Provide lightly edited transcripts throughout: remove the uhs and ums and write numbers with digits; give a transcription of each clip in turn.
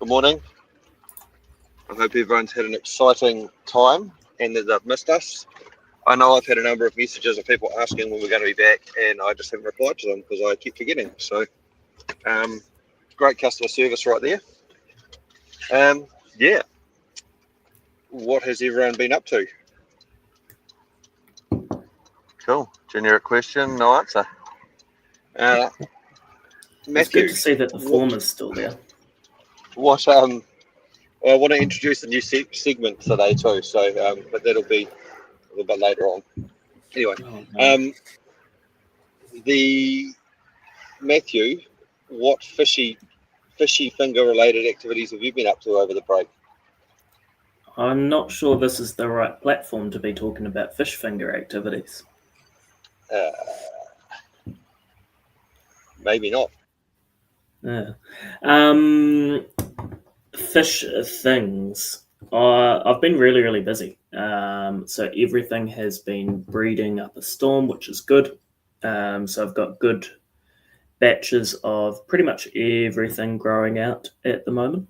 Good morning. I hope everyone's had an exciting time and that they've missed us. I know I've had a number of messages of people asking when we're going to be back, and I just haven't replied to them because I keep forgetting. So, great customer service right there. Yeah. What has everyone been up to? Cool. Generic question, no answer. Matthew, it's good to see that the form is still there. I want to introduce a new segment today too, so but that'll be a little bit later on. Anyway, Matthew, what fishy finger related activities have you been up to over the break? I'm not sure this is the right platform to be talking about fish finger activities. Maybe not. Yeah. Fish things. I've been really busy. So everything has been breeding up a storm, which is good. So I've got good batches of pretty much everything growing out at the moment.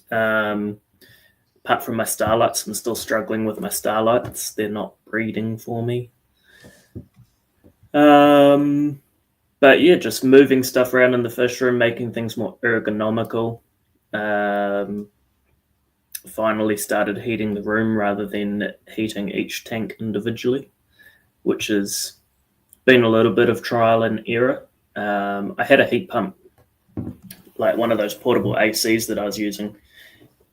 Apart from my starlights, I'm still struggling with my starlights. They're not breeding for me. But yeah, just moving stuff around in the fish room, making things more ergonomical. Finally started heating the room rather than heating each tank individually, which has been a little bit of trial and error. I had a heat pump, like one of those portable ACs that I was using,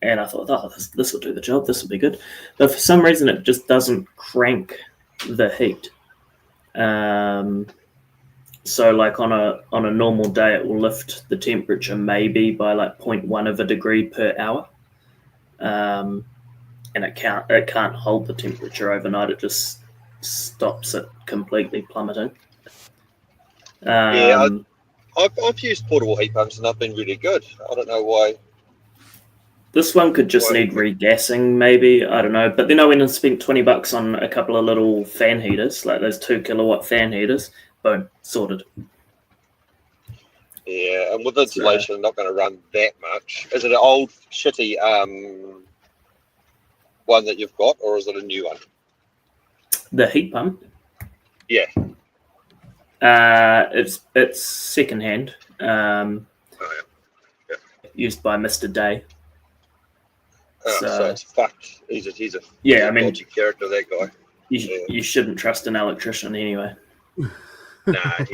and I thought, oh, this will do the job, this will be good. But for some reason, it just doesn't crank the heat. So like on a normal day, it will lift the temperature maybe by like 0.1 of a degree per hour. And it can't hold the temperature overnight. It just stops it completely plummeting. Yeah, I've used portable heat pumps and they've been really good. I don't know why. This one could just need regassing, maybe. I don't know. But then I went and spent $20 on a couple of little fan heaters, like those 2 kilowatt fan heaters. Boom, sorted. Yeah, and with insulation, not going to run that much. Is it an old shitty one that you've got, or is it a new one? The heat pump? Yeah. It's secondhand. Used by Mr. Day. So it's fucked. He's a dodgy character, that guy. You shouldn't trust an electrician anyway. Nah,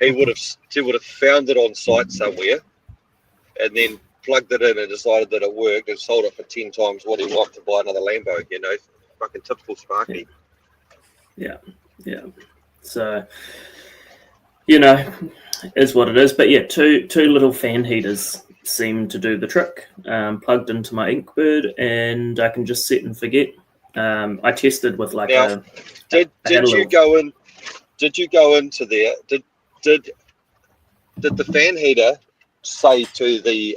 he would have found it on site somewhere, and then plugged it in and decided that it worked and sold it for 10 times what he wanted to buy another Lambo. You know, fucking typical Sparky. Yeah. So, you know, is what it is. But yeah, two little fan heaters seem to do the trick. Plugged into my Inkbird, and I can just set and forget. I tested with like Did you go into there? Did the fan heater say to the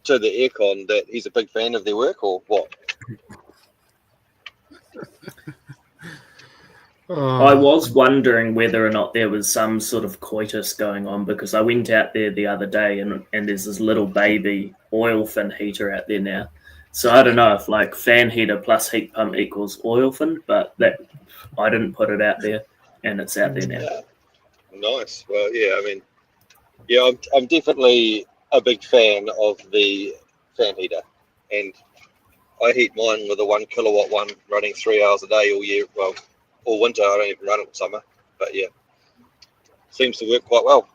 aircon that he's a big fan of their work, or what? I was wondering whether or not there was some sort of coitus going on, because I went out there the other day and there's this little baby oil fin heater out there now. So I don't know if like fan heater plus heat pump equals oil fin, but that I didn't put it out there, and it's out there now. Yeah. Nice. Well, yeah. I mean, yeah, I'm definitely a big fan of the fan heater, and I heat mine with a 1 kilowatt one running 3 hours a day all year. Well, all winter. I don't even run it in summer, but yeah, seems to work quite well.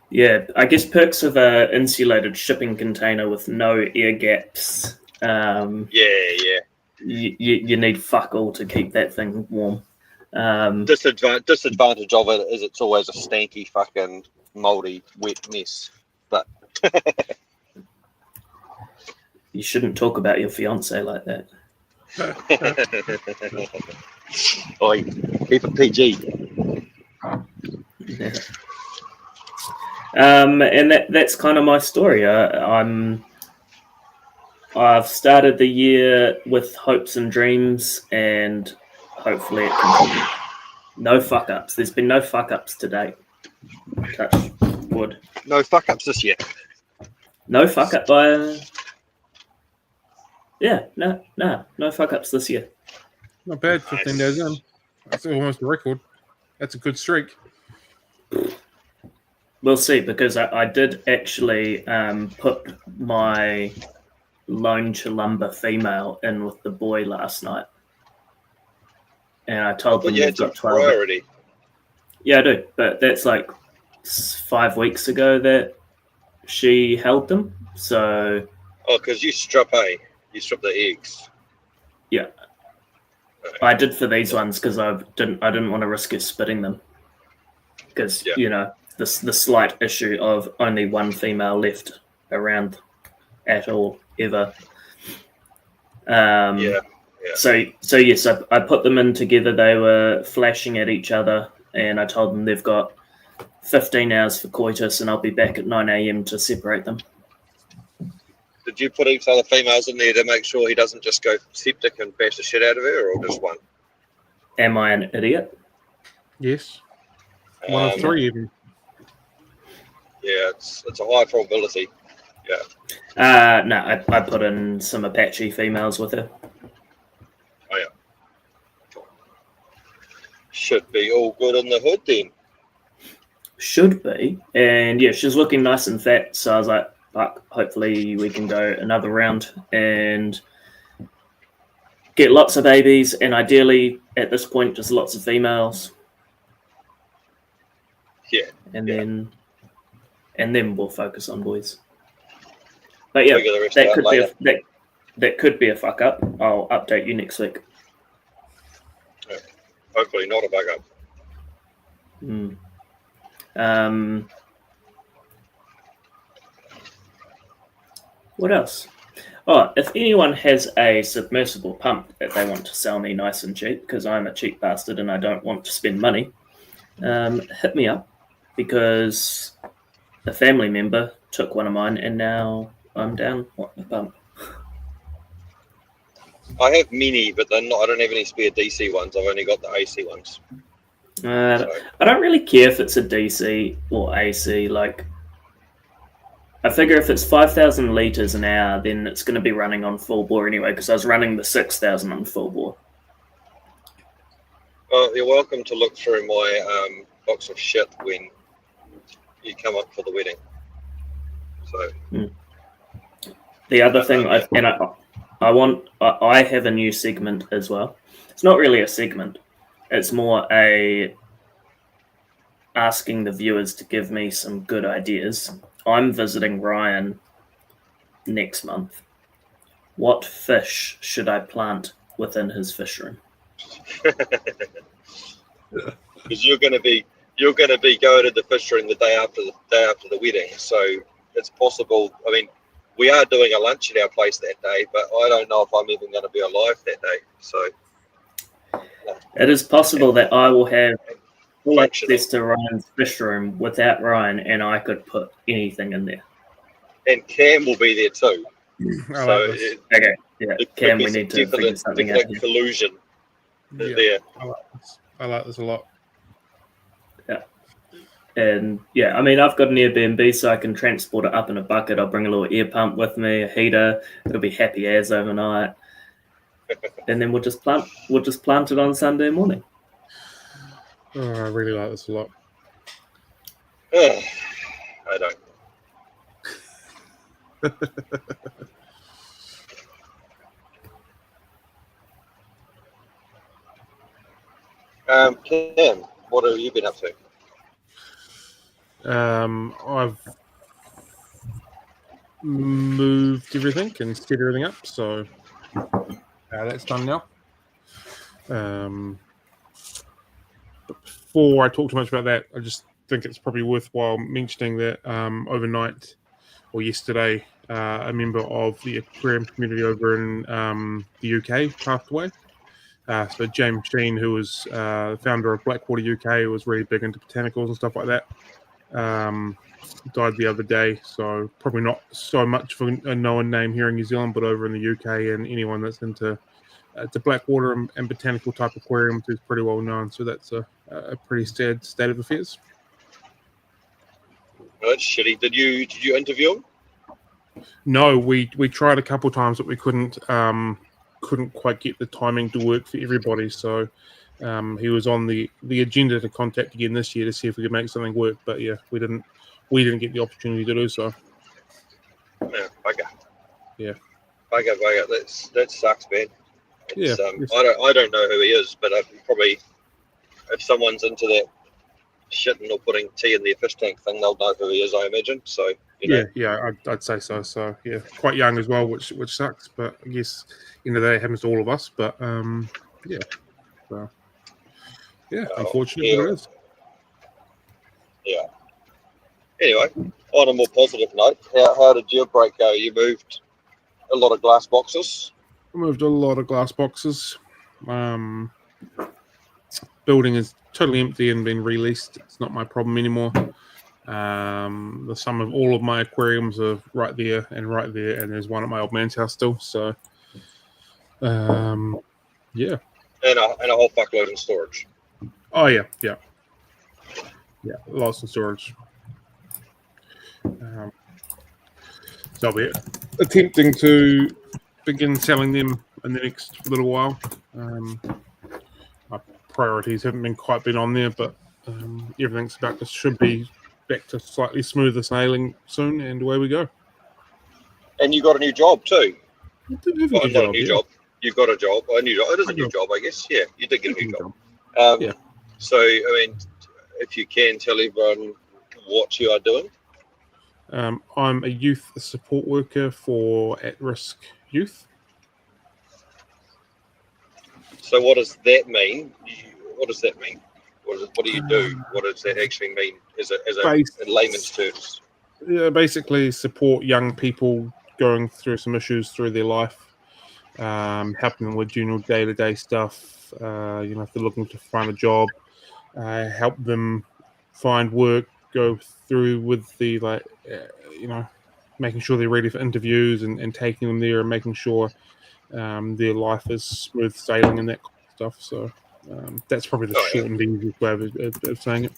Yeah, I guess perks of a insulated shipping container with no air gaps. Yeah. You need fuck all to keep that thing warm. Disadvantage of it is it's always a stanky, fucking moldy, wet mess. But you shouldn't talk about your fiance like that. Oi, keep it PG. Yeah. And that's kind of my story. I've started the year with hopes and dreams, and hopefully it continues. No fuck ups. There's been no fuck ups to date. Touch wood. No fuck ups this year. No fuck up by. No fuck ups this year. Not bad. 15 days in. That's almost a record. That's a good streak. We'll see, because I did actually put my lone Chilumba female in with the boy last night. And I told them But you had we've some got 12. priority. Yeah, I do. But that's like 5 weeks ago that she held them. So, Oh, because you strip, You strip the eggs. yeah. I did for these ones because I didn't want to risk it spitting them. Because, the slight issue of only one female left around at all, ever. So yes, I put them in together. They were flashing at each other, and I told them they've got 15 hours for coitus, and I'll be back at 9 a.m. to separate them. Did you put each other females in there to make sure he doesn't just go septic and bash the shit out of her, or just one? Am I an idiot? Yes. One of three, even. Yeah, it's a high probability. Yeah. No, I put in some Apache females with her. Oh, yeah. Should be all good in the hood then. Should be. And yeah, she's looking nice and fat. So I was like, fuck, hopefully we can go another round and get lots of babies. And ideally, at this point, just lots of females. Yeah. And then we'll focus on boys. But yeah, Figure the rest that out could later. that could be a fuck up. I'll update you next week. Hopefully not a bug up. What else? Oh, if anyone has a submersible pump that they want to sell me nice and cheap, because I'm a cheap bastard and I don't want to spend money, hit me up, because a family member took one of mine and now I'm down wanting a pump. I have many, but they're not. I don't have any spare DC ones. I've only got the AC ones. I don't really care if it's a DC or AC. Like, I figure if it's 5,000 litres an hour, then it's going to be running on full bore anyway, because I was running the 6,000 on full bore. Well, you're welcome to look through my box of shit when you come up for the wedding. So the other thing, I have a new segment as well. It's not really a segment. It's more asking the viewers to give me some good ideas. I'm visiting Ryan next month. What fish should I plant within his fish room? Because you're going to be going to the fish room the day after the wedding, so it's possible. I mean, we are doing a lunch at our place that day, but I don't know if I'm even going to be alive that day. So it is possible that I will have full functional. access to Ryan's fish room without Ryan, and I could put anything in there. And Cam will be there too. I So like this. Okay, yeah, it could Cam, be we some need to figure something out definite here. collusion Yeah, there. I like this a lot. And yeah, I mean, I've got an Airbnb, so I can transport it up in a bucket. I'll bring a little air pump with me, a heater. It'll be happy as overnight, and then we'll just plant it on Sunday morning. Oh, I really like this a lot. I don't. Cam, what have you been up to? I've moved everything and set everything up, so that's done now. But before I talk too much about that, I just think it's probably worthwhile mentioning that overnight or yesterday, a member of the aquarium community over in the UK passed away. So James Sheen, who was the founder of Blackwater UK, who was really big into botanicals and stuff like that, died the other day. So probably not so much of a known name here in New Zealand, but over in the UK and anyone that's into Blackwater and botanical type aquariums is pretty well known. So that's a pretty sad state of affairs. Oh, that's shitty. Did you interview him? No, we tried a couple times, but we couldn't quite get the timing to work for everybody. So he was on the agenda to contact again this year to see if we could make something work. But yeah, we didn't get the opportunity to do so. Yeah, bugger. Yeah. Bugger. That sucks, man. Yeah. I don't know who he is, but I probably, if someone's into that shitting or putting tea in their fish tank thing, they'll know who he is, I imagine. So I'd say so. So yeah, quite young as well, which sucks. But I guess that happens to all of us. But yeah, so yeah, unfortunately, it is. Yeah. Anyway, on a more positive note, how did your break go? You moved a lot of glass boxes. I moved a lot of glass boxes. Building is totally empty and been released. It's not my problem anymore. The sum of all of my aquariums are right there, and there's one at my old man's house still. So, yeah. And a whole fuckload in storage. Oh yeah, lots in storage. So I'll be attempting to begin selling them in the next little while. My priorities haven't been on there, but everything's should be back to slightly smoother sailing soon, and away we go. And you got a new job too. Not a new job. You've got a job. A new job. It is a new job, I guess. Yeah, you did get a new job. Yeah. So, I mean, if you can tell everyone what you are doing. I'm a youth support worker for at-risk youth. So what does that mean? What does that mean? What do you do? What does that actually mean as in layman's terms? Yeah, basically support young people going through some issues through their life, helping them with general day-to-day stuff. If they're looking to find a job, help them find work, go through with the making sure they're ready for interviews and taking them there and making sure their life is smooth sailing and that kind of stuff. So that's probably the short and easy way of saying it.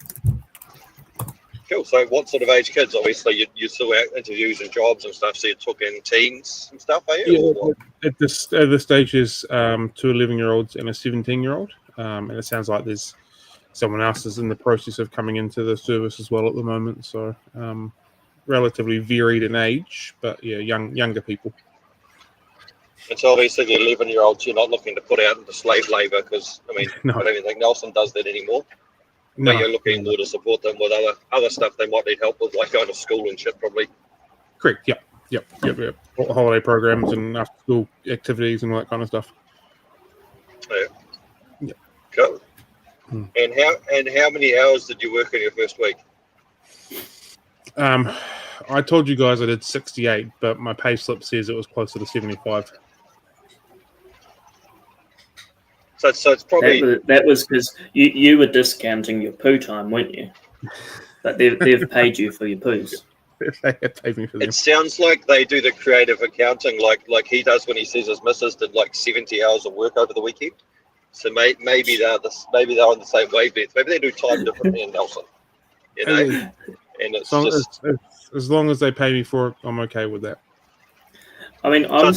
Cool. So what sort of age kids? Obviously, you still out interviews and jobs and stuff, so you're talking teens and stuff, are you? Yeah, at this stage is 2 11-year-olds and a 17-year-old. And it sounds like there's someone else is in the process of coming into the service as well at the moment. So relatively varied in age, but yeah, younger people. And so obviously the 11-year-olds you're not looking to put out into slave labour because, I mean, No. I don't even think Nelson does that anymore. No. But you're looking more to support them with other stuff they might need help with, like going to school and shit, probably. Correct. Yep. Holiday programs and after school activities and all that kind of stuff. Yeah. Yep. Cool. And how many hours did you work in your first week? I told you guys I did 68, but my pay slip says it was closer to 75. So it's probably that was because you were discounting your poo time, weren't you? But they've paid you for your poos. They have paid me for them. It sounds like they do the creative accounting like he does when he says his missus did like 70 hours of work over the weekend. So maybe they're on the same wavelength. Maybe they do time differently in Nelson. You know, and it's as long as they pay me for it, I'm okay with that. I mean, I'm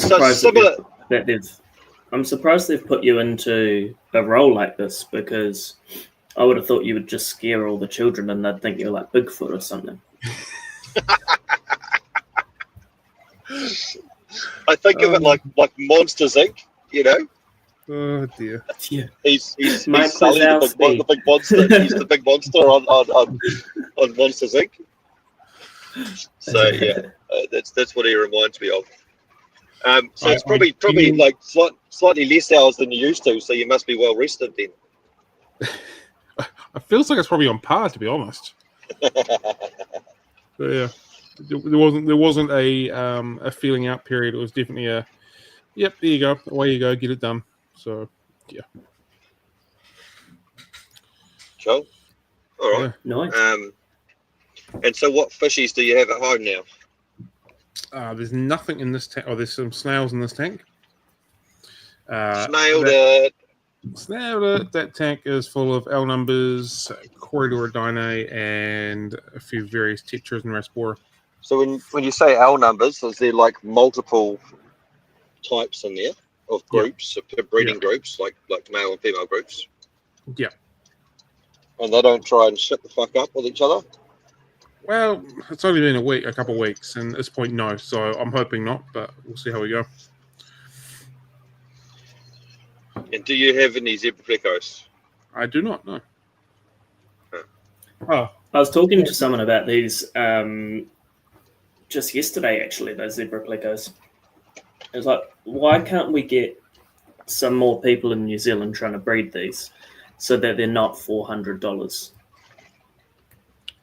surprised they've put you into a role like this, because I would have thought you would just scare all the children and they'd think you're like Bigfoot or something. I think of it like Monsters Inc. You know. Oh dear. Yeah. He's Sully, the big monster. He's the big monster on Monsters Inc. So yeah, that's what he reminds me of. So it's probably like slightly less hours than you used to. So you must be well rested then. It feels like it's probably on par, to be honest. So yeah, there wasn't a feeling out period. It was definitely a yep. There you go. Away you go. Get it done. So yeah. Cool. All right. Yeah. Nice. And so what fishies do you have at home now? There's nothing in this tank. Oh, there's some snails in this tank. Snailed it. So that tank is full of L numbers, Corridor Dine, and a few various Tetras and Raspora. So when you say L numbers, is there like multiple types in there of groups, of breeding groups, like male and female groups? Yeah. And they don't try and shit the fuck up with each other? Well, it's only been a couple of weeks, and at this point, no. So I'm hoping not, but we'll see how we go. And do you have any zebra fleckos? I do not know. Huh. Oh, I was talking to someone about these just yesterday, actually, those zebra plecos. It was like, why can't we get some more people in New Zealand trying to breed these so that they're not $400?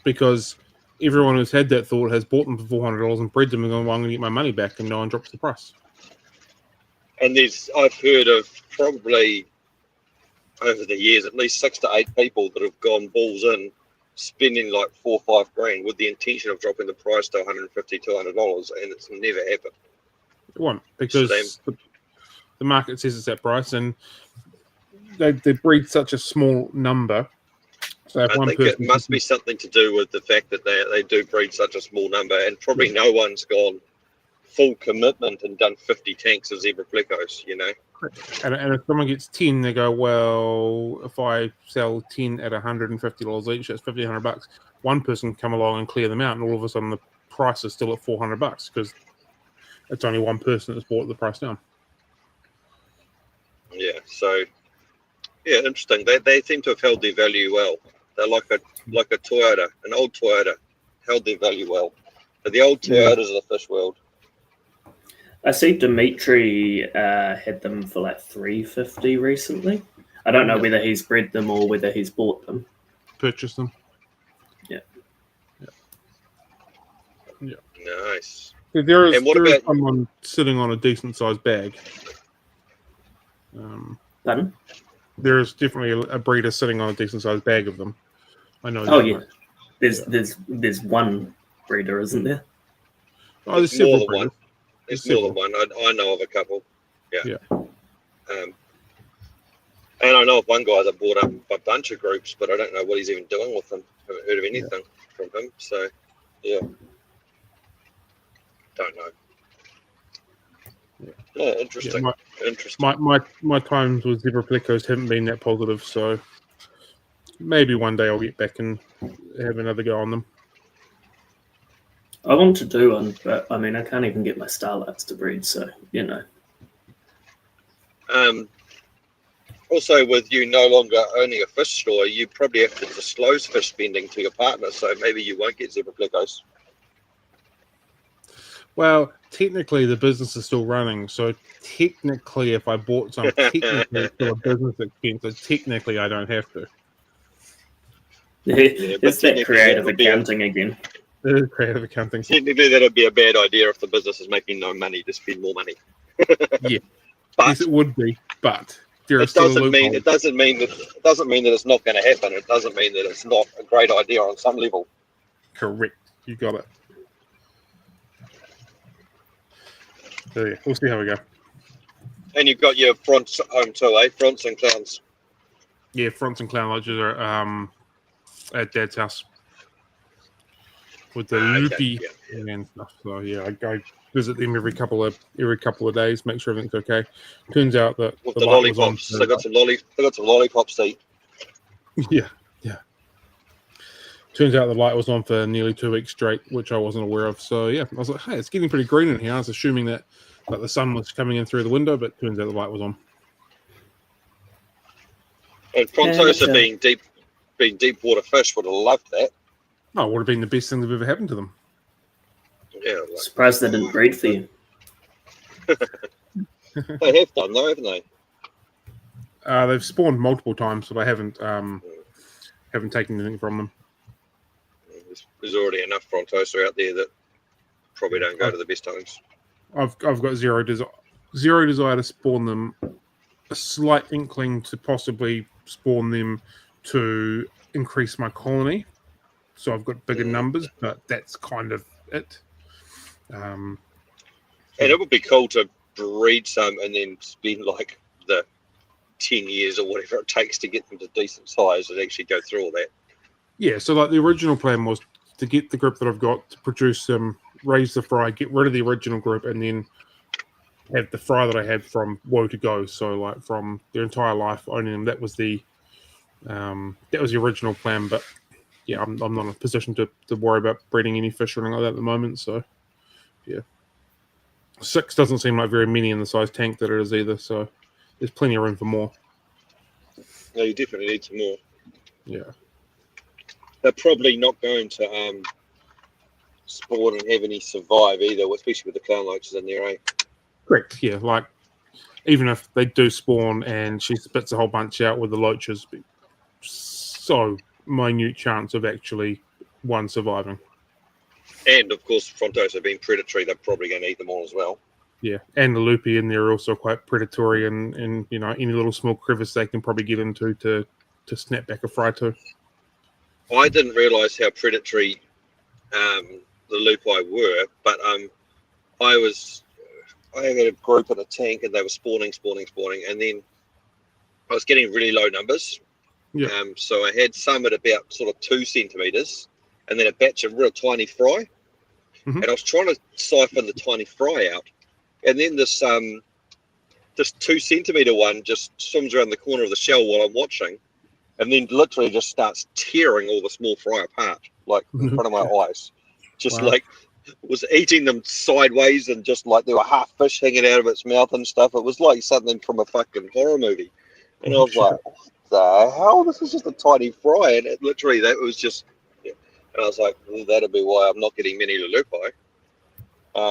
because everyone who's had that thought has bought them for $400 and bred them and gone, well, I'm going to get my money back, and no one drops the price. And I've heard of probably over the years at least 6 to 8 people that have gone balls in, spending like $4 or $5 grand with the intention of dropping the price to $150, $200, and it's never happened. It won't, because the market says it's that price, and they breed such a small number. So if I one think person it must be something to do with the fact that they do breed such a small number, and probably no one's gone full commitment and done 50 tanks of zebra fleckos, you know. And if someone gets 10, they go, well, if I sell 10 at $150 each, that's $1,500. One person can come along and clear them out, and all of a sudden the price is still at $400 because it's only one person that's brought the price down. Yeah, so yeah, interesting. They seem to have held their value well. They're like a Toyota, an old Toyota, held their value well. But the old Toyotas of the fish world. I see Dimitri had them for like $350 recently. I don't know whether he's bred them or whether he's bought them. Purchase them. Yeah. Nice. There is about someone sitting on a decent sized bag. Pardon? There is definitely a breeder sitting on a decent sized bag of them. I know. Oh yeah. There's one breeder, isn't there? Oh, there's more several than breeders. one. There's more than one. I know of a couple. Yeah. And I know of one guy that bought up a bunch of groups, but I don't know what he's even doing with them. I haven't heard of anything from him. So, yeah. Don't know. Yeah, interesting. Interesting. My times with zebra plecos haven't been that positive, so maybe one day I'll get back and have another go on them. I want to do one, but I mean, I can't even get my starlights to breed, so, you know. Also, with you no longer owning a fish store, you probably have to disclose fish spending to your partner, so maybe you won't get zebra plecos. Well, technically the business is still running, so technically if I bought some, technically it's still a business expense, so technically I don't have to. It's that creative accounting again. It is creative accounting. Technically, that'd be a bad idea if the business is making no money to spend more money. Yeah, but yes, it would be, but there it doesn't mean that it's not going to happen. It doesn't mean that it's not a great idea on some level. Correct, you got it. So yeah, we'll see how we go. And you've got your fronts home too, eh? Fronts and clowns. Yeah, fronts and clown lodges are at Dad's house with the loopy and stuff. So yeah, I go visit them every couple of days, make sure everything's okay. Turns out that with the lollipops, they got some lollipops to eat. Yeah. Turns out the light was on for nearly 2 weeks straight, which I wasn't aware of. So yeah, I was like, hey, it's getting pretty green in here. I was assuming that like the sun was coming in through the window, but turns out the light was on. And Frontosa being deep water fish would have loved that. Oh, it would have been the best thing that ever happened to them. Yeah. Surprised they didn't breed for you. They have done though, haven't they? They've spawned multiple times, but I haven't taken anything from them. There's already enough Frontosa out there that probably don't go to the best homes. I've got zero desire to spawn them. A slight inkling to possibly spawn them to increase my colony, so I've got bigger numbers, but that's kind of it. And it would be cool to breed some and then spend like the 10 years or whatever it takes to get them to decent size and actually go through all that. Yeah, so like the original plan was to get the group that I've got to produce them, raise the fry, get rid of the original group, and then have the fry that I had from woe to go. So like from their entire life owning them, that was the original plan. But yeah, I'm not in a position to worry about breeding any fish or anything like that at the moment. So yeah, 6 doesn't seem like very many in the size tank that it is either. So there's plenty of room for more. No, you definitely need some more. Yeah. They're probably not going to spawn and have any survive either, especially with the clown loaches in there, eh? Correct. Yeah, like even if they do spawn and she spits a whole bunch out with the loaches, so minute chance of actually one surviving. And of course, Frontosa being predatory, they're probably going to eat them all as well. Yeah, and the loopy in there are also quite predatory, and you know, any little small crevice they can probably get into to snap back a fry to. I didn't realise how predatory the lupi were, but I had a group in a tank and they were spawning, and then I was getting really low numbers. Yeah. So I had some at about sort of 2 centimeters, and then a batch of real tiny fry, and I was trying to siphon the tiny fry out, and then this 2 centimeter one just swims around the corner of the shell while I'm watching, and then literally just starts tearing all the small fry apart, like in front of my eyes. Just like was eating them sideways, and just like there were half fish hanging out of its mouth and stuff. It was like something from a fucking horror movie. And I was like, what the hell? This is just a tiny fry. And it literally, that was just, yeah. And I was like, well, that'll be why I'm not getting many lulupi.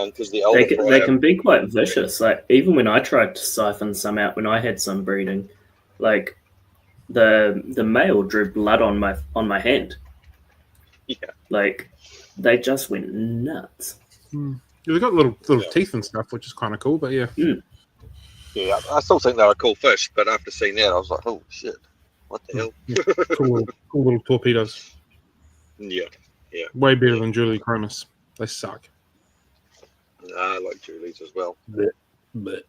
Because the older they can be quite vicious. Like even when I tried to siphon some out when I had some breeding, like the male drew blood on my hand. Yeah. Like they just went nuts. Yeah, they got little teeth and stuff, which is kind of cool. But yeah. Yeah, I still think they're a cool fish, but after seeing that, I was like, oh shit, what the hell? Yeah. Cool little torpedoes. Yeah. Way better than Julie Chromis. They suck. Nah, I like Julie's as well. But.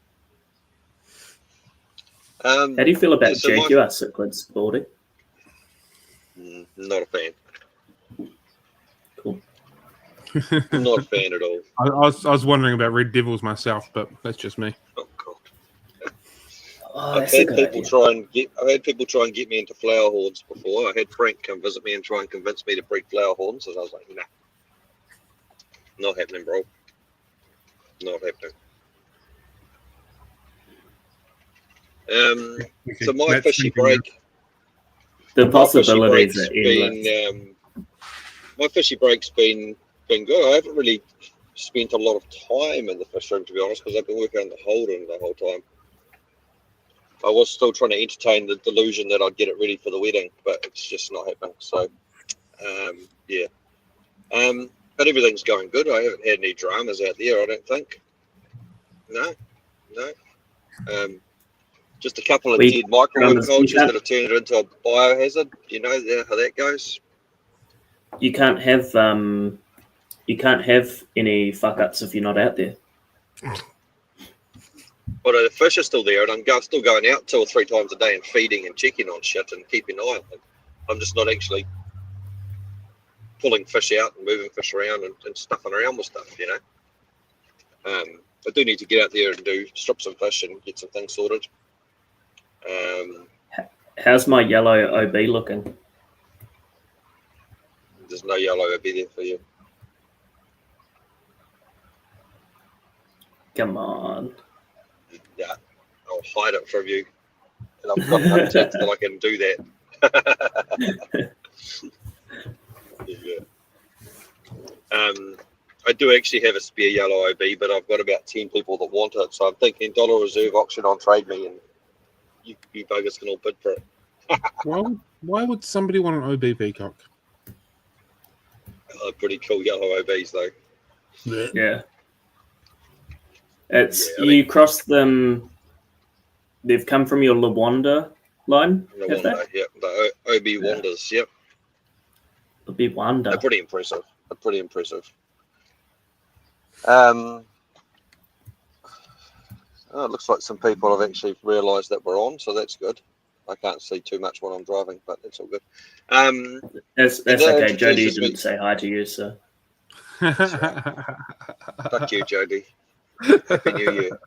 How do you feel about so Jaguar cichlids, Baldy? Not a fan. Cool. Not a fan at all. I was wondering about Red Devils myself, but that's just me. Oh god. Oh, I've had people try and get me into flower horns before. I had Frank come visit me and try and convince me to breed flower horns, and I was like, nah, not happening, bro. Not happening. Okay, so my fishy break. The possibilities are endless. My fishy break's been good. I haven't really spent a lot of time in the fish room, to be honest, because I've been working on the holding the whole time. I was still trying to entertain the delusion that I'd get it ready for the wedding, but it's just not happening. So, yeah. But everything's going good. I haven't had any dramas out there, I don't think. No. Just a couple of dead microcultures that have turned it into a biohazard. You know how that goes. You can't have any fuck ups if you're not out there. But the fish are still there, and I'm still going out 2 or 3 times a day and feeding and checking on shit and keeping an eye on them. I'm just not actually pulling fish out and moving fish around and stuffing around with stuff, you know. I do need to get out there and strip some fish and get some things sorted. How's my yellow OB looking? There's no yellow OB there for you. Come on. Yeah, I'll hide it from you. And I've got enough text that I can do that. Yeah. I do actually have a spare yellow OB, but I've got about 10 people that want it. So I'm thinking dollar reserve auction on Trade Me, and you buggers can all bid for it. Why would somebody want an OB peacock? Pretty cool yellow OBs though. Yeah. You cross them. They've come from your Lawanda line. Lawanda, yeah, the OB Wanders, yep. OB Wanda. They're pretty impressive. Oh, it looks like some people have actually realised that we're on, so that's good. I can't see too much when I'm driving, but it's all good. That's that okay. Jody introduces me- didn't say hi to you, so Fuck you, Jody. Happy New Year.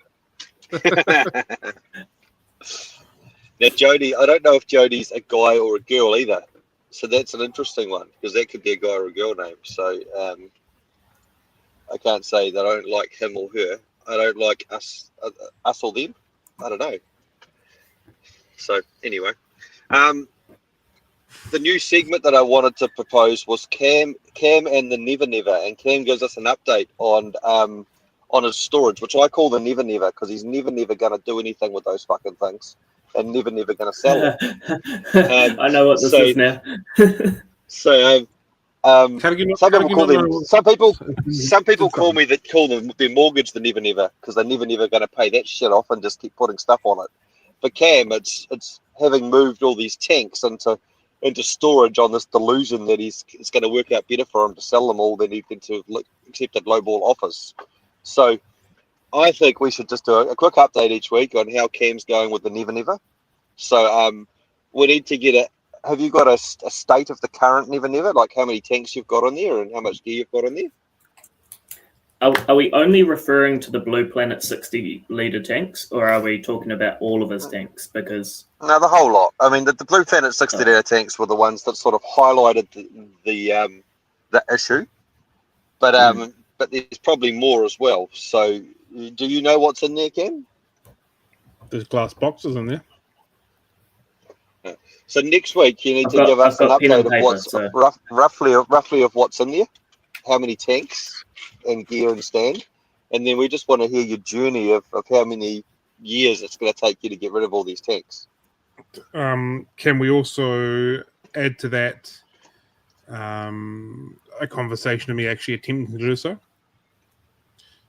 Now, Jody, I don't know if Jody's a guy or a girl either. So that's an interesting one, because that could be a guy or a girl name. So I can't say that I don't like him or her. I don't like us or them. I don't know. So anyway, the new segment that I wanted to propose was Cam and the Never Never, and Cam gives us an update on his storage, which I call the Never Never, because he's never going to do anything with those fucking things, and never going to sell them. I know what this is now. So some people call them. Some people call them their mortgage the Never Never, because they're never going to pay that shit off and just keep putting stuff on it. For Cam, it's having moved all these tanks into storage on this delusion that it's going to work out better for him to sell them all than he can to accepted lowball offers. So I think we should just do a quick update each week on how Cam's going with the Never Never. So we need to get have you got a state of the current Never Never, like how many tanks you've got on there and how much gear you've got on there? Are we only referring to the Blue Planet 60-litre tanks, or are we talking about all of his tanks? Because no, the whole lot. I mean, the Blue Planet 60-litre tanks were the ones that sort of highlighted the issue, but there's probably more as well. So, do you know what's in there, Cam? There's glass boxes in there. So next week you need to give us an update of what's roughly of what's in there, how many tanks and gear and stand, and then we just want to hear your journey of how many years it's going to take you to get rid of all these tanks. Can we also add to that a conversation of me actually attempting to do so?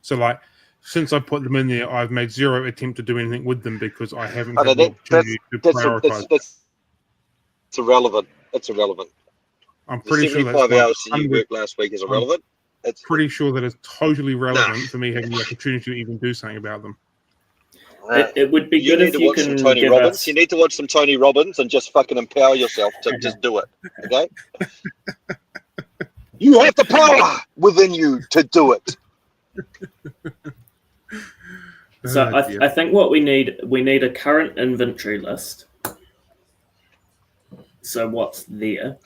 So, like, since I put them in there, I've made zero attempt to do anything with them because I haven't had the opportunity to prioritize. It's irrelevant. It's irrelevant. I'm pretty sure that's 75 hours that you worked last week is irrelevant. It's pretty sure that it's totally relevant for me having the opportunity to even do something about them. It would be good if you can Tony give Robbins. us... You need to watch some Tony Robbins and just fucking empower yourself to just do it. Okay? You have the power within you to do it. So I think what we need a current inventory list. So what's there,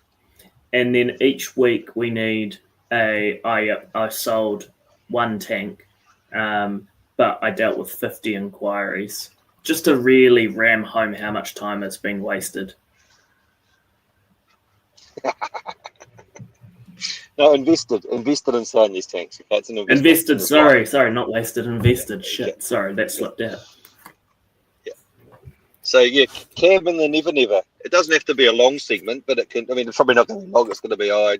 and then each week we need I sold one tank, but I dealt with 50 inquiries just to really ram home how much time has been wasted. No, invested in selling these tanks. Okay, it's an invested. Sorry, not wasted. Invested. Shit. Okay. Sorry, that slipped out. Yeah. So yeah, Cam and the Never Never. It doesn't have to be a long segment, but it can. I mean, it's probably not going to be long. It's going to be I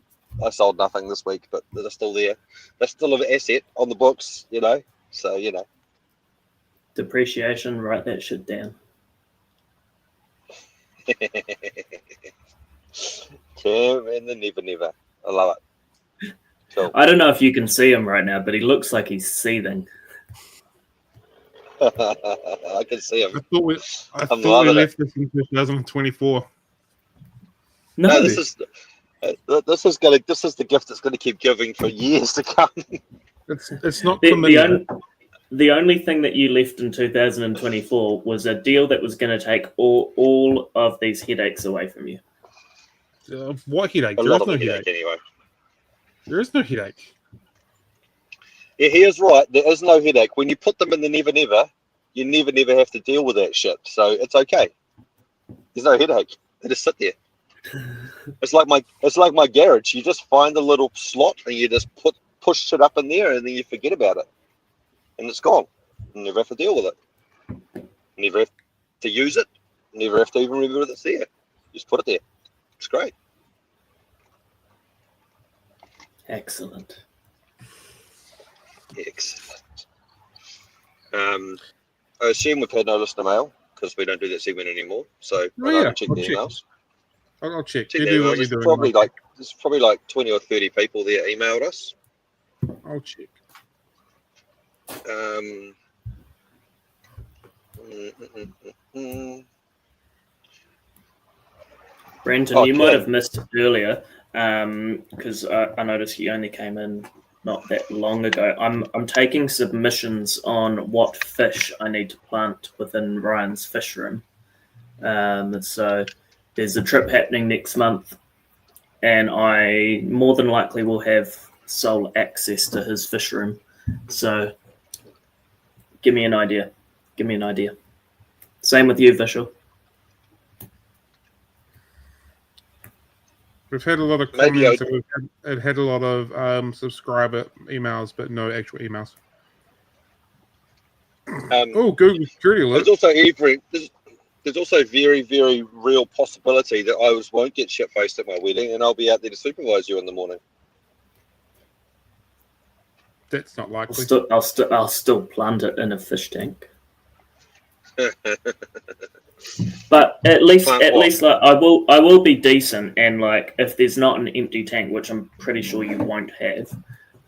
sold nothing this week, but they're still there. They're still an asset on the books, you know. So you know. Depreciation. Write that shit down. Cam and the Never Never. I love it. Cool. I don't know if you can see him right now, but he looks like he's seething. I can see him. I thought we left this in 2024. No, this is the gift that's going to keep giving for years to come. It's not familiar. The only thing that you left in 2024 was a deal that was going to take all of these headaches away from you. What headache? There is no headache anyway. There is no headache. Yeah, he is right. There is no headache. When you put them in the Never Never, you never have to deal with that shit. So it's okay. There's no headache. They just sit there. It's like my garage. You just find a little slot and you just push shit up in there and then you forget about it. And it's gone. You never have to deal with it. Never have to use it. Never have to even remember that it's there. Just put it there. It's great. Excellent. I assume we've had no listener mail because we don't do that segment anymore. So check the emails. I'll check. You do what you're doing. There's probably like 20 or 30 people there emailed us. I'll check. Brenton, Oh, you might Cam. have missed it earlier because I noticed you only came in not that long ago. I'm taking submissions on what fish I need to plant within Ryan's fish room. So there's a trip happening next month, and I more than likely will have sole access to his fish room. So give me an idea. Same with you, Vishal. We've had a lot of Maybe comments. It had a lot of subscriber emails, but no actual emails. Oh, Google security alert. There's also very, very real possibility that I won't get shit-faced at my wedding, and I'll be out there to supervise you in the morning. That's not likely. I'll still plant it in a fish tank. But at least like I will be decent, and like if there's not an empty tank, which I'm pretty sure you won't have,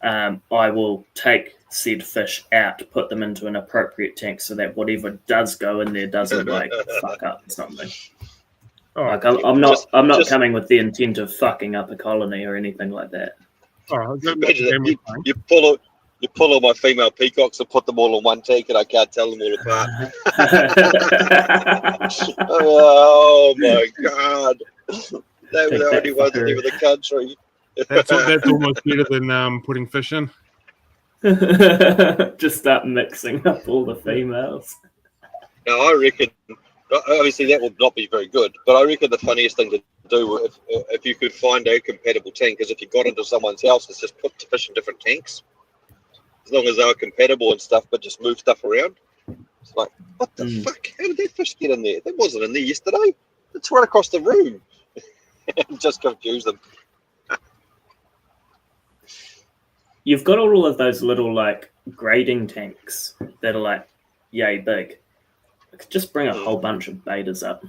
I will take said fish out, put them into an appropriate tank so that whatever does go in there doesn't like fuck up something. Oh, Like I'm not coming with the intent of fucking up a colony or anything like that. Imagine you pull all my female peacocks and put them all in one tank, and I can't tell them all apart. Oh my god! They were the only ones in the country. That's almost better than putting fish in. Just start mixing up all the females. Now I reckon, obviously that would not be very good, but I reckon the funniest thing to do if you could find a compatible tank is if you got into someone's house, is just put the fish in different tanks. As long as they were compatible and stuff, but just move stuff around. It's like, what the fuck? How did that fish get in there? That wasn't in there yesterday. It's right across the room. Just confuse them. You've got all of those little like grading tanks that are like yay big. I could just bring a whole bunch of betas up.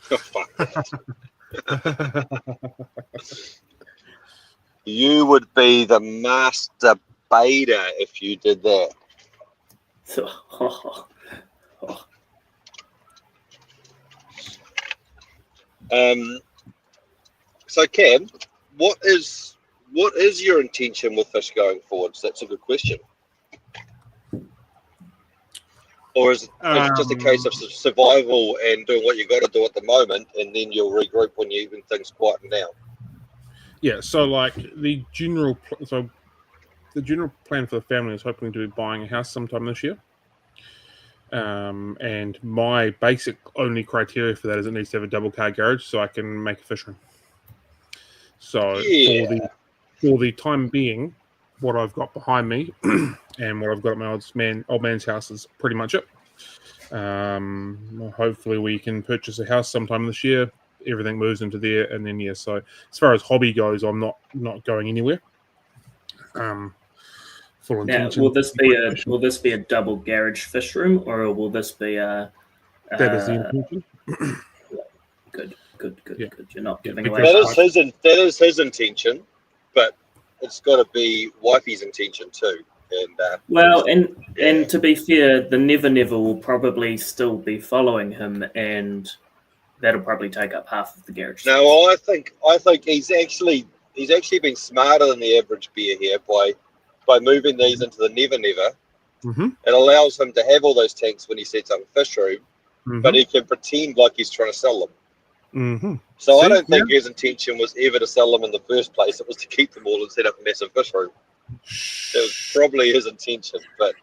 Oh, fuck that. You would be the master beta if you did that. So Cam, what is your intention with fish going forwards? That's a good question. Or is it just a case of survival and doing what you got to do at the moment, and then you'll regroup when things quieten down? Yeah. So like the general plan for the family is hoping to be buying a house sometime this year. And my basic only criteria for that is it needs to have a double car garage so I can make a fish room. So for the time being, what I've got behind me and what I've got at my old man's house is pretty much it. Hopefully we can purchase a house sometime this year. Everything moves into there, and then so as far as hobby goes, I'm not going anywhere. Full intention. Will this be a double garage fish room, or will this be a? That is the intention. Good. You're not giving away. That is his intention, but it's got to be wifey's intention too. And to be fair, the Never will probably still be following him, and that'll probably take up half of the garage. No, I think he's actually been smarter than the average beer here by moving these into the Never. Mm-hmm. It allows him to have all those tanks when he sets up a fish room, but he can pretend like he's trying to sell them. Mm-hmm. So I don't think his intention was ever to sell them in the first place. It was to keep them all and set up a massive fish room. That was probably his intention, but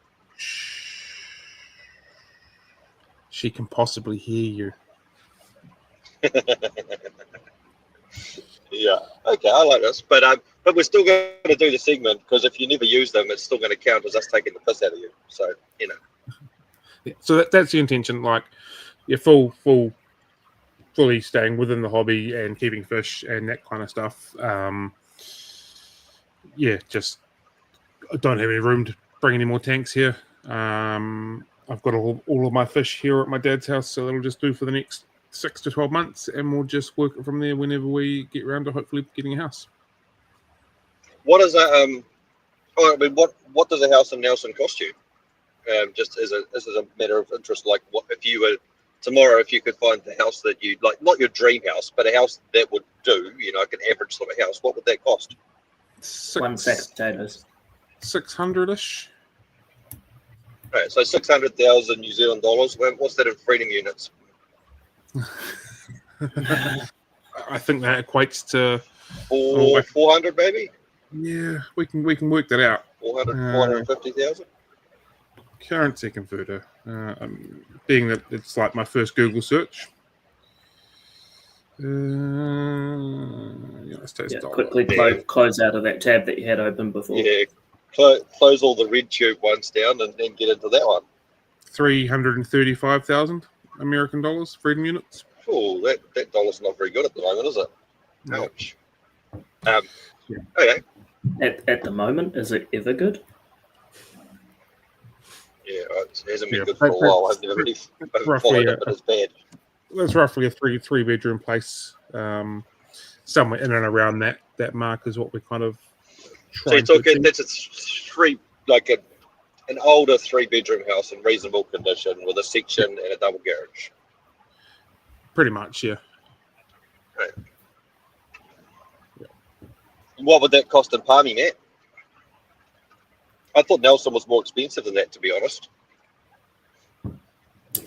she can possibly hear you. Yeah. Okay, I like this, but we're still going to do the segment because if you never use them, it's still going to count as us taking the piss out of you. So Yeah, so that's the intention. Like, you're fully staying within the hobby and keeping fish and that kind of stuff. Just I don't have any room to bring any more tanks here. I've got all of my fish here at my dad's house, so that'll just do for the next 6 to 12 months, and we'll just work it from there whenever we get around to hopefully getting a house. What is that? What does a house in Nelson cost you? Just as a matter of interest, like what if you were tomorrow, if you could find the house that you like, not your dream house, but a house that would do, like an average sort of house, what would that cost? One sack of potatoes. 600-ish. Right, so 600,000 New Zealand dollars. What's that in freedom units? I think that equates to 400 maybe. Yeah, we can work that out. 450,000. Currency converter, being that it's like my first Google search. Quickly close out of that tab that you had open before. Yeah, close all the RedTube ones down and then get into that one. 335,000 American dollars, freedom units. Oh, that dollar's not very good at the moment, is it? No. Ouch. Okay. At the moment, is it ever good? Yeah, it hasn't been good for a while. I've never really followed it, but it's bad. That's roughly a three bedroom place. Somewhere in and around that mark is what we kind of. So you're talking that's an older 3-bedroom house in reasonable condition with a section and a double garage. Pretty much, yeah. Right. Yeah. What would that cost in Palmy, Matt? I thought Nelson was more expensive than that, to be honest.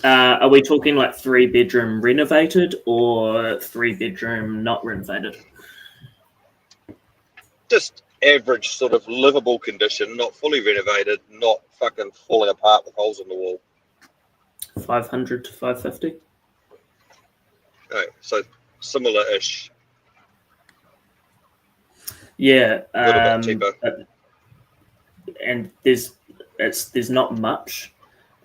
Are we talking like 3-bedroom renovated or 3-bedroom not renovated? Just average sort of livable condition, not fully renovated, not fucking falling apart with holes in the wall. 500 to 550. Okay, so similar-ish. Yeah, a little bit cheaper. And there's not much.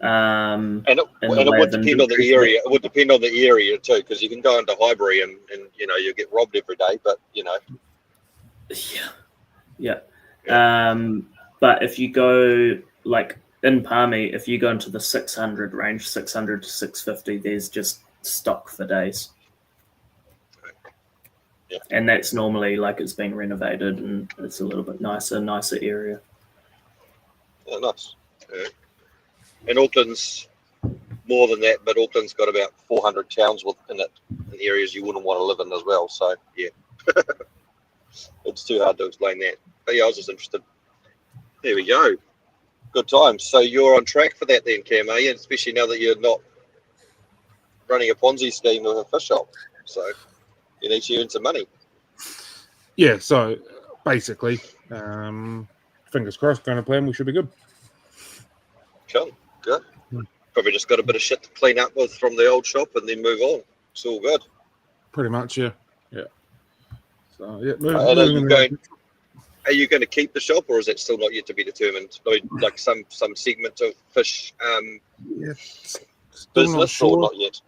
And it would depend on the area. It would depend on the area too, because you can go into Highbury and you get robbed every day. But Yeah. But if you go like in Palmy, if you go into the 600 range, 600 to 650, there's just stock for days. Yeah. And that's normally like it's been renovated and it's a little bit nicer area. Oh, nice. Yeah. And Auckland's more than that, but Auckland's got about 400 towns within it, in areas you wouldn't want to live in as well. So, yeah. It's too hard to explain that. But yeah, I was just interested. There we go. Good times. So you're on track for that then, Cam, are you? Especially now that you're not running a Ponzi scheme with a fish shop. So you need to earn some money. Yeah, so basically, fingers crossed, going to plan, we should be good. Cool. Good. Probably just got a bit of shit to clean up with from the old shop and then move on. It's all good. Pretty much, yeah. So, yeah. Are you going to keep the shop, or is it still not yet to be determined? Like some segment of fish business, sure. Or not yet?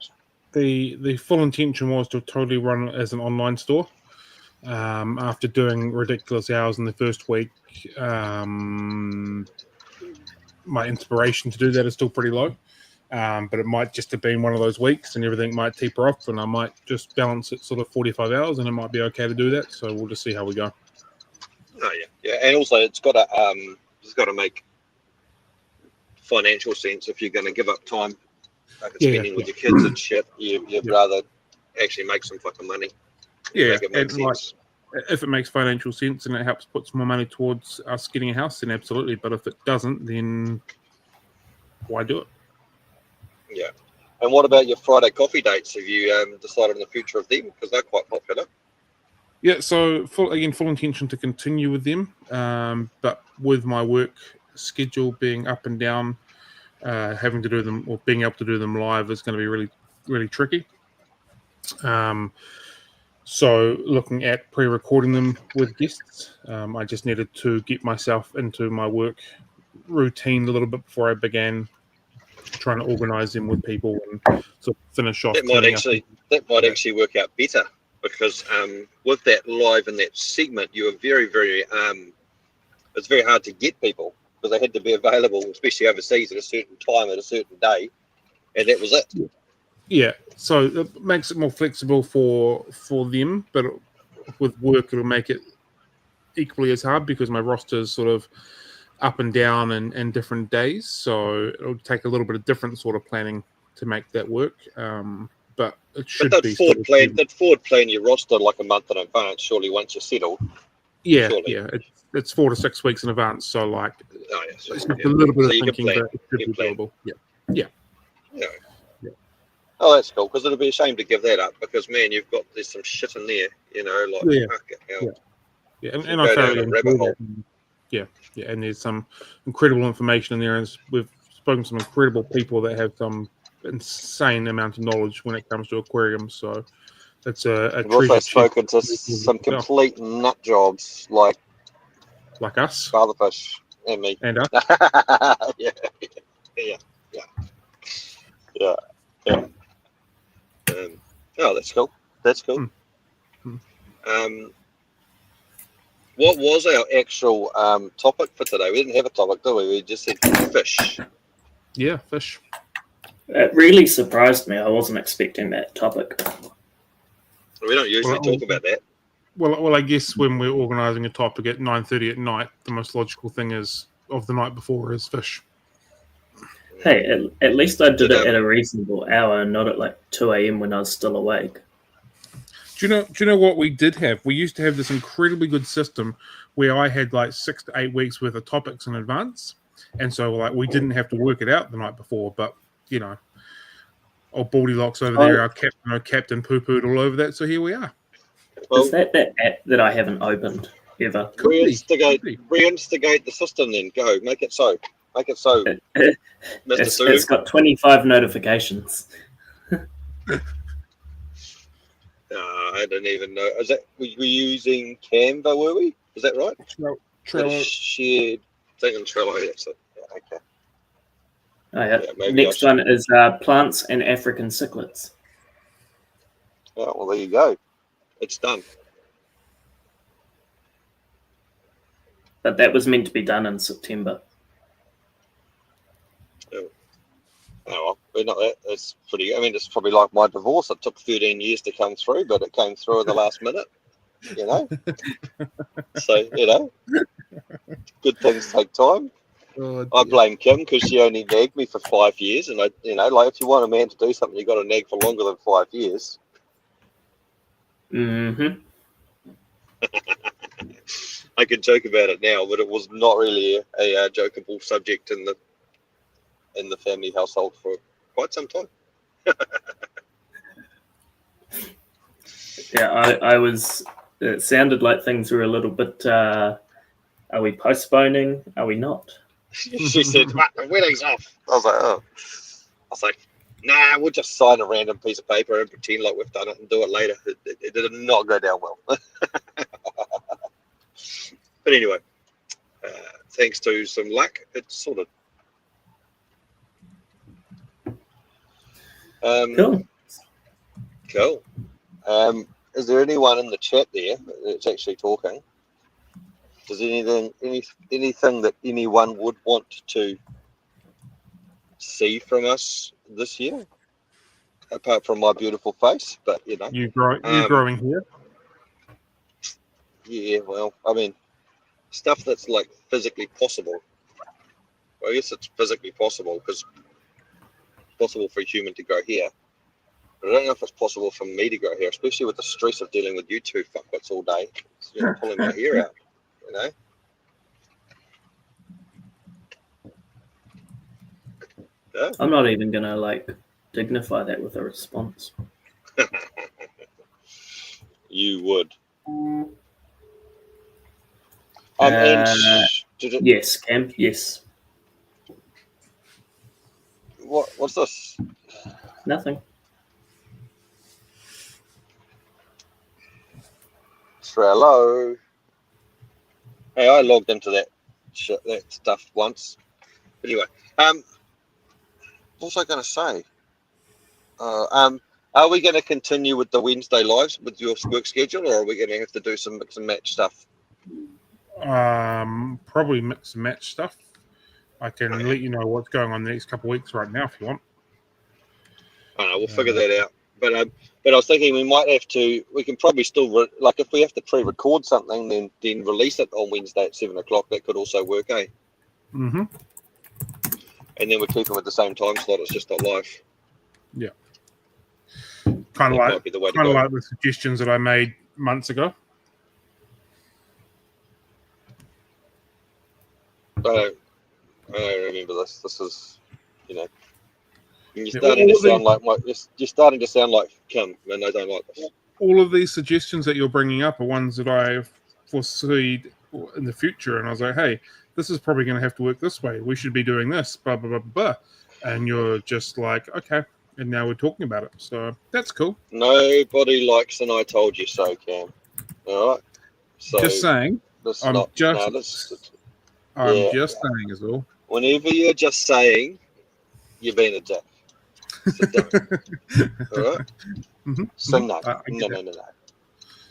The full intention was to totally run it as an online store. After doing ridiculous hours in the first week, my inspiration to do that is still pretty low. But it might just have been one of those weeks and everything might taper off and I might just balance it sort of 45 hours and it might be okay to do that. So we'll just see how we go. Oh, yeah. And also it's got to make financial sense if you're going to give up time spending with your kids and shit. You'd rather actually make some fucking money. Yeah, and like, if it makes financial sense and it helps put some more money towards us getting a house, then absolutely. But if it doesn't, then why do it? Yeah. And what about your Friday coffee dates? Have you decided on the future of them? Because they're quite popular. Yeah, so full intention to continue with them. But with my work schedule being up and down, having to do them or being able to do them live is going to be really, really tricky. So looking at pre-recording them with guests, I just needed to get myself into my work routine a little bit before I began trying to organise them with people and sort of finish off. That might actually work out better because with that live and that segment, you were very, very. It's very hard to get people because they had to be available, especially overseas, at a certain time at a certain day, and that was it. Yeah, so it makes it more flexible for them, but with work it'll make it equally as hard because my roster is sort of up and down and different days, so it'll take a little bit of different sort of planning to make that work. But it should But be that forward plan your roster like a month in advance. Surely once you're settled. yeah, surely. yeah. It's 4 to 6 weeks in advance, so like Oh yeah, so, it's yeah. just a little bit So of you can thinking, plan. but it should You be plan. doable. Yeah. Oh, that's cool. Because it'd be a shame to give that up. Because man, there's some shit in there. Like Yeah. fuck it, hell. Yeah, and You I go down thoroughly a rabbit enjoy hole. that. Yeah, and there's some incredible information in there, and we've spoken to some incredible people that have some insane amount of knowledge when it comes to aquariums. So it's a We've also treasure chest spoken to some complete nut jobs like us Fatherfish and me. and us. yeah. Oh, that's cool. That's cool. What was our actual topic for today? We didn't have a topic, did we? We just said fish. Yeah, fish. It really surprised me. I wasn't expecting that topic. We don't usually talk about that. Well, I guess when we're organising a topic at 9:30 at night, the most logical thing is of the night before is fish. Hey, at least I did it at a reasonable hour, not at like 2 a.m. when I was still awake. Do you know what we did have? We used to have this incredibly good system where I had like 6 to 8 weeks worth of topics in advance, and so like we didn't have to work it out the night before. But old Baldylocks over there, our captain poo-pooed all over that. So here we are. Well, is that app that I haven't opened ever? Reinstigate the system. Then go make it so. Make it so, Mr. Sulu. It's got 25 notifications. I don't even know. Is that we were using Canva? Were we? Is that right? Trello. Shared thing in Trello. Yeah, okay. Oh, yeah. Maybe Next one is plants and African cichlids. Oh, well, there you go. It's done. But that was meant to be done in September. Oh, well, we're not that. It's pretty. I mean, it's probably like my divorce. It took 13 years to come through, but it came through at the last minute. So good things take time. Oh, I blame Kim because she only nagged me for 5 years, and like if you want a man to do something, you got to nag for longer than 5 years. Mm-hmm. I can joke about it now, but it was not really a jokeable subject in the family household for quite some time. Yeah, I was. It sounded like things were a little bit. Are we postponing? Are we not? She said, "The wedding's off." I was like, nah, we'll just sign a random piece of paper and pretend like we've done it and do it later. It did not go down well. But anyway, thanks to some luck, it's sorted. Cool. Is there anyone in the chat there that's actually talking? Is anything that anyone would want to see from us this year, apart from my beautiful face? But you growing here. Yeah, well, I mean, stuff that's like physically possible. Well, I guess it's physically possible because it's possible for a human to grow hair. But I don't know if it's possible for me to grow hair, especially with the stress of dealing with you two fuckwits all day, pulling my hair out, Yeah. I'm not even gonna dignify that with a response. You would. Yes, Cam. Yes. What's this? Nothing. Trello. Hey, I logged into that stuff once. Anyway, what was I going to say? Are we going to continue with the Wednesday lives with your work schedule, or are we going to have to do some mix and match stuff? Probably mix and match stuff. I can let you know what's going on the next couple of weeks right now if you want. We'll figure that out. But I was thinking we can probably still, if we have to pre-record something, then release it on Wednesday at 7 o'clock. That could also work, eh? Mm-hmm. And then we keep them at the same time slot. It's just not live. Kind That of might be the way to kind go. of like the suggestions that I made months ago. I don't remember this. This is, you're Yeah, starting to sound like you're starting to sound like Kim, and I don't like this. all of these suggestions that you're bringing up are ones that I foresee in the future, and I was like, hey, this is probably going to have to work this way. We should be doing this, blah, blah, blah, blah. And you're just like, okay. And now we're talking about it. So that's cool. Nobody likes an "I told you so," Cam. All right. So Just saying. this I'm not just, no, this, I'm yeah. just saying is all. Whenever you're just saying, you're being a dick. So don't. All right. Mm-hmm. So Mm-hmm. no, I get no.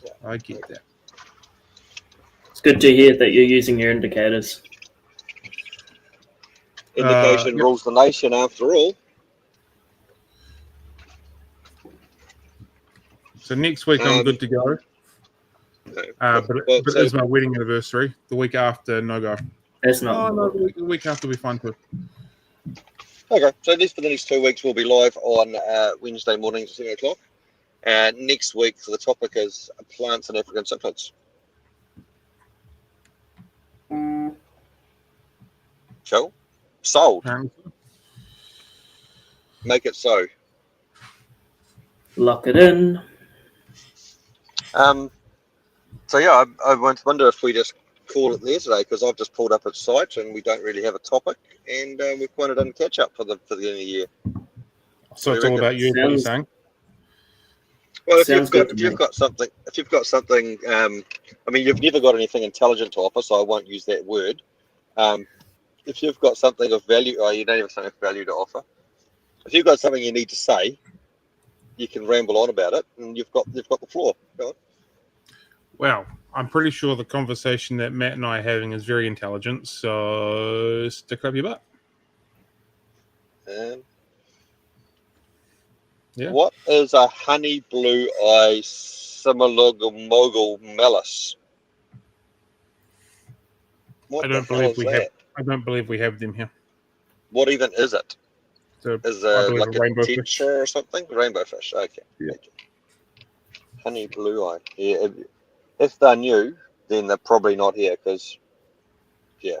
Yeah. I get that. It's good to hear that you're using your indicators. Indication Yep. rules the nation, after all. So next week I'm good to go. But it is my wedding anniversary. The week after, no go. That's not. Oh, no, the week after will be fun too. Okay, so at least for the next 2 weeks, we'll be live on Wednesday mornings at 7 o'clock. And next week, the topic is plants and African cichlids. Cool. Sold. Make it so. Lock it in. So yeah, I wonder if we just call it there today, because I've just pulled up its site and we don't really have a topic, and we've pointed in catch up for the end of the year. So it's all about you, what you're saying? Well, if you've got something, I mean, you've never got anything intelligent to offer, so I won't use that word. If you've got something of value, you don't have something of value to offer. If you've got something you need to say, you can ramble on about it, and you've got the floor. Go on. Well, I'm pretty sure the conversation that Matt and I are having is very intelligent, so stick up your butt. Yeah. What is a honey blue eye Similogomogol Melis? What I don't believe we have them here. What even is it? So is it like a rainbow tetra fish or something? Rainbow fish. Okay. Yeah. Okay. Honey blue eye. Yeah. If they're new, then they're probably not here, because, yeah.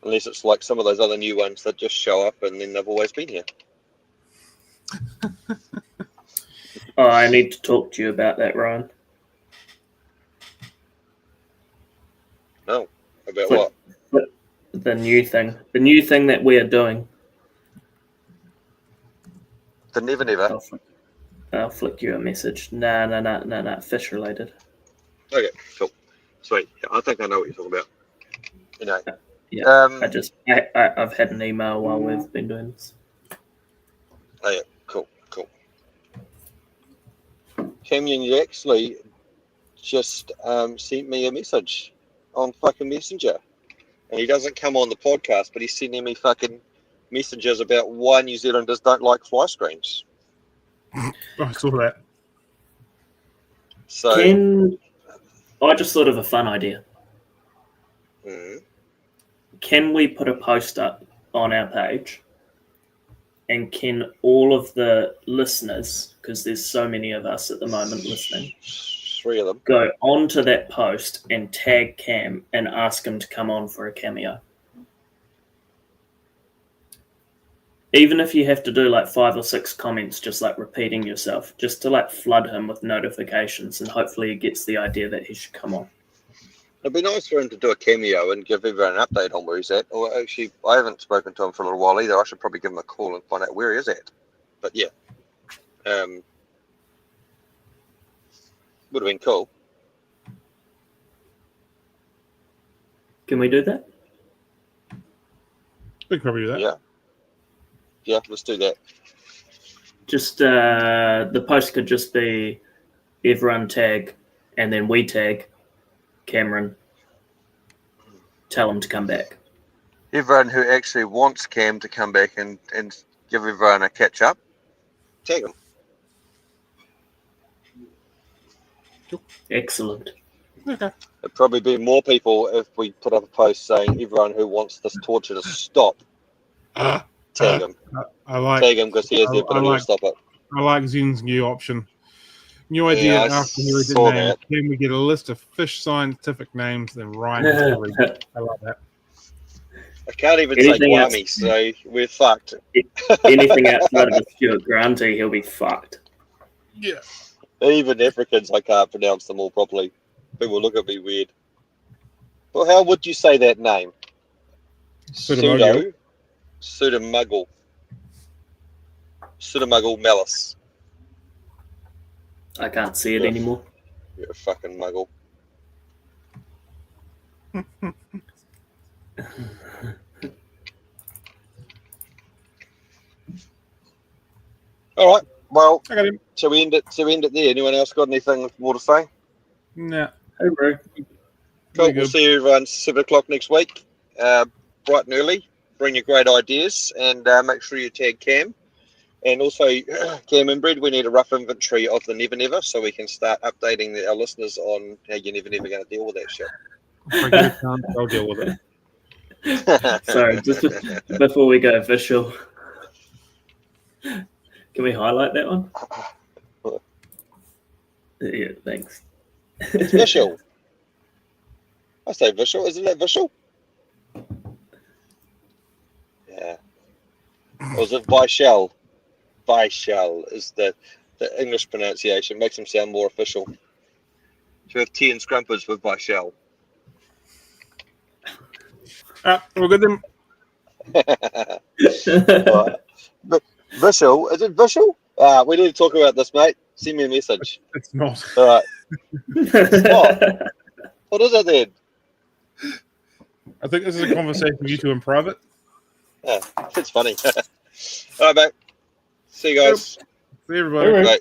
Unless it's like some of those other new ones that just show up and then they've always been here. I need to talk to you about that, Ryan. No. About what? The new thing. The new thing that we are doing. The never. I'll flick you a message. Nah. Fish related. Okay, cool. Sweet. Yeah, I think I know what you're talking about. Yeah. I've had an email while we've been doing this. Oh yeah, cool. Cameron, you actually just sent me a message on fucking Messenger, and he doesn't come on the podcast, but he's sending me fucking messages about why New Zealanders don't like fly screens. I saw that. So I just thought of a fun idea. Can we put a post up on our page, and can all of the listeners, because there's so many of us at the moment listening, 3 of them, go onto that post and tag Cam and ask him to come on for a cameo? Even if you have to do like 5 or 6 comments, just like repeating yourself, just to like flood him with notifications, and hopefully he gets the idea that he should come on. It'd be nice for him to do a cameo and give everyone an update on where he's at. Or actually, I haven't spoken to him for a little while either. I should probably give him a call and find out where he is at. But yeah, would have been cool. Can we do that? We can probably do that. Yeah, let's do that. Just the post could just be everyone tag, and then we tag Cameron. Tell him to come back. Everyone who actually wants Cam to come back and give everyone a catch up, tag him. Excellent. Okay. There'd probably be more people if we put up a post saying everyone who wants this torture to stop, tag him. I like Tag him because he has the ability to stop it. I like Zen's new option. New Yeah, idea I after he read the saw name. that. Can we get a list of fish scientific names then Ryan has to read? I like that. I can't even Anything say else? Guami, so we're fucked. Anything outside of a Stuart Granty, he'll be fucked. Yeah. Even Africans, I can't pronounce them all properly. People look at me weird. Well, how would you say that name? Pseudomuggle. Pseudomuggle. Pseudomuggle Malice. I can't see it Yeah. anymore. You're a fucking muggle. All right. Well, I got him. shall we end it there? Anyone else got anything more to say? Nah. Hey, bro. Cool. Very We'll good. see you everyone 7 o'clock next week. Bright and early. Bring your great ideas and make sure you tag Cam. And also, Cam and Brad, we need a rough inventory of the Never Never so we can start updating our listeners on how you're never going to deal with that shit. If I get a chance, I'll deal with it. Sorry, just before we go official, can we highlight that one? Yeah, thanks. It's visual. I say visual. Isn't that visual? Yeah. Or is it Vishal? Vishal is the English pronunciation. Makes him sound more official. So we have tea and scrumpers with Vishal. We're good then. Right. But Vishal, is it Vishal? We need to talk about this, mate. Send me a message. It's not. All right. What is it then? I think this is a conversation for you two in private. Yeah, it's funny. All right, mate. See you guys. See everybody. All right. Bye.